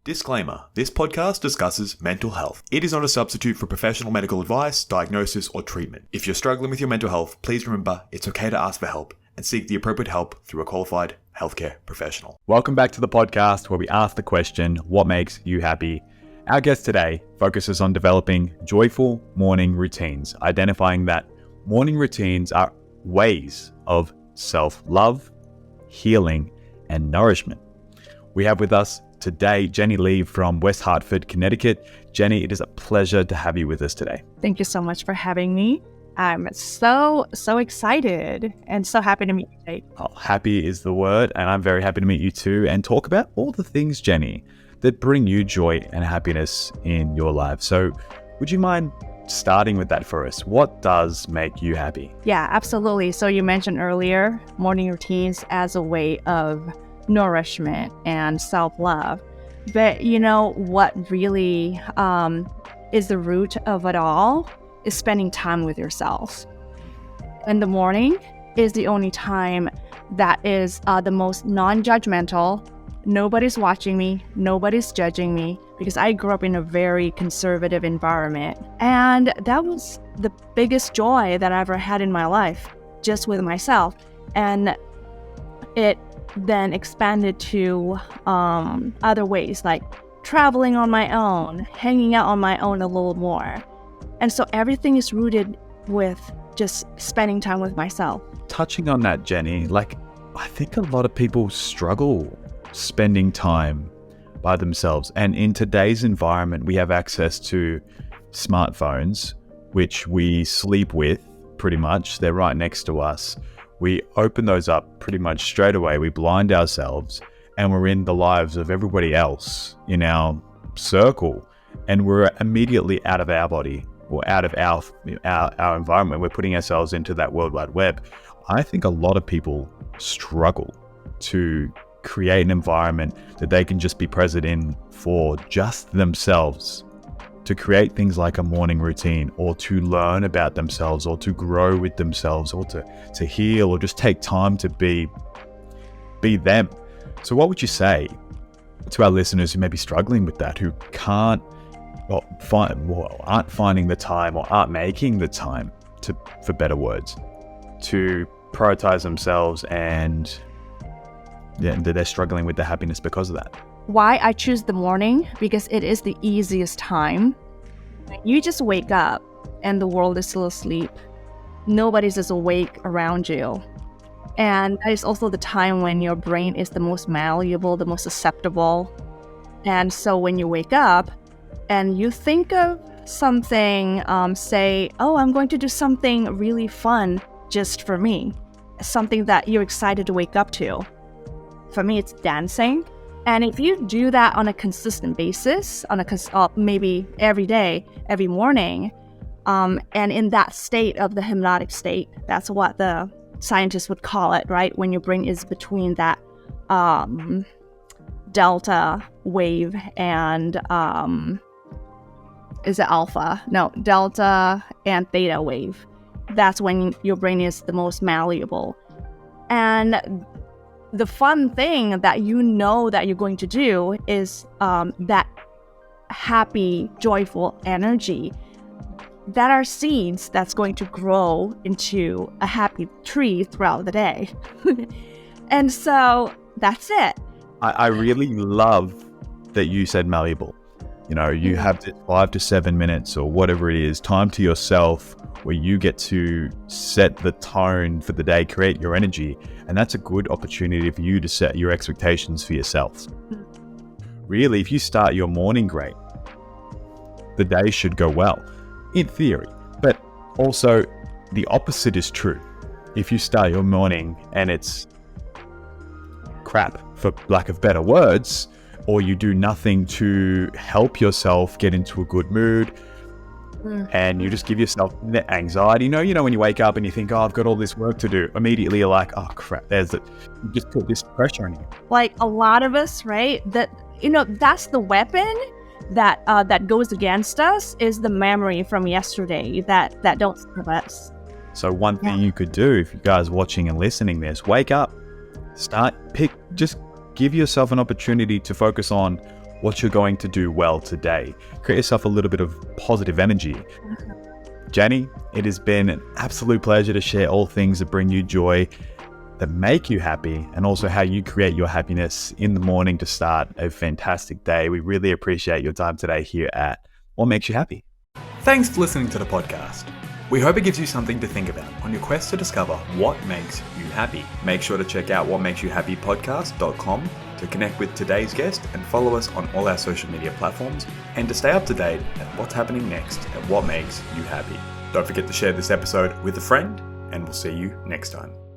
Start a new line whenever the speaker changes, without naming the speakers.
Disclaimer, this podcast discusses mental health. It is not a substitute for professional medical advice, diagnosis, or treatment. If you're struggling with your mental health, please remember it's okay to ask for help and seek the appropriate help through a qualified healthcare professional.
Welcome back to the podcast where we ask the question, what makes you happy? Our guest today focuses on developing joyful morning routines, identifying that morning routines are ways of self-love, healing, and nourishment. We have with us today Jenny Lee from West Hartford, Connecticut. Jenny, it is a pleasure to have you with us today.
Thank you so much for having me. I'm so excited and so happy to meet you today.
Oh, happy is the word, and I'm very happy to meet you too and talk about all the things, Jenny, that bring you joy and happiness in your life. So would you mind starting with that for us? What does make you happy?
Yeah, absolutely. So you mentioned earlier morning routines as a way of nourishment and self-love. But you know what really is the root of it all is spending time with yourself. And the morning is the only time that is the most non-judgmental. Nobody's watching me, nobody's judging me, because I grew up in a very conservative environment. And that was the biggest joy that I ever had in my life, just with myself. And it then expanded to other ways, like traveling on my own, hanging out on my own a little more. And so everything is rooted with just spending time with myself.
Touching on that, Jenny, I think a lot of people struggle spending time by themselves. And in today's environment, we have access to smartphones, which we sleep with pretty much. They're right next to us. We open those up pretty much straight away. We blind ourselves and we're in the lives of everybody else in our circle. And we're immediately out of our body or out of our environment. We're putting ourselves into that World Wide Web. I think a lot of people struggle to create an environment that they can just be present in for just themselves, to create things like a morning routine, or to learn about themselves, or to grow with themselves, or to heal, or just take time to be them. So what would you say to our listeners who may be struggling with that, who can't aren't finding the time or aren't making the time to, for better words, to prioritize themselves, and that they're struggling with their happiness because of that?
Why I choose the morning? Because it is the easiest time. You just wake up and the world is still asleep. Nobody's just awake around you. And that is also the time when your brain is the most malleable, the most susceptible. And so when you wake up and you think of something, say, oh, I'm going to do something really fun just for me, something that you're excited to wake up to. For me, it's dancing. And if you do that on a consistent basis, maybe every day, every morning, and in that state of the hypnotic state, that's what the scientists would call it, right? When your brain is between that delta wave and, is it alpha? No, delta and theta wave. That's when your brain is the most malleable. And the fun thing that you know that you're going to do is that happy, joyful energy that are seeds that's going to grow into a happy tree throughout the day. And so that's it.
I really love that you said malleable. You know, you have 5 to 7 minutes or whatever it is, time to yourself, where you get to set the tone for the day, create your energy. And that's a good opportunity for you to set your expectations for yourself. Really, if you start your morning great, the day should go well, in theory. But also, the opposite is true. If you start your morning and it's crap, for lack of better words, or you do nothing to help yourself get into a good mood, and you just give yourself anxiety. You know, when you wake up and you think, oh, I've got all this work to do, immediately you're like, oh crap, there's it. You just put this pressure on you.
Like a lot of us, right? That's the weapon that goes against us, is the memory from yesterday that don't serve us.
So one thing you could do, if you guys watching and listening this, wake up, just give yourself an opportunity to focus on what you're going to do well today. Create yourself a little bit of positive energy. Jenny, it has been an absolute pleasure to share all things that bring you joy, that make you happy, and also how you create your happiness in the morning to start a fantastic day. We really appreciate your time today here at What Makes You Happy.
Thanks for listening to the podcast. We hope it gives you something to think about on your quest to discover what makes you happy. Make sure to check out whatmakesyouhappypodcast.com to connect with today's guest and follow us on all our social media platforms and to stay up to date at what's happening next at What Makes You Happy. Don't forget to share this episode with a friend, and we'll see you next time.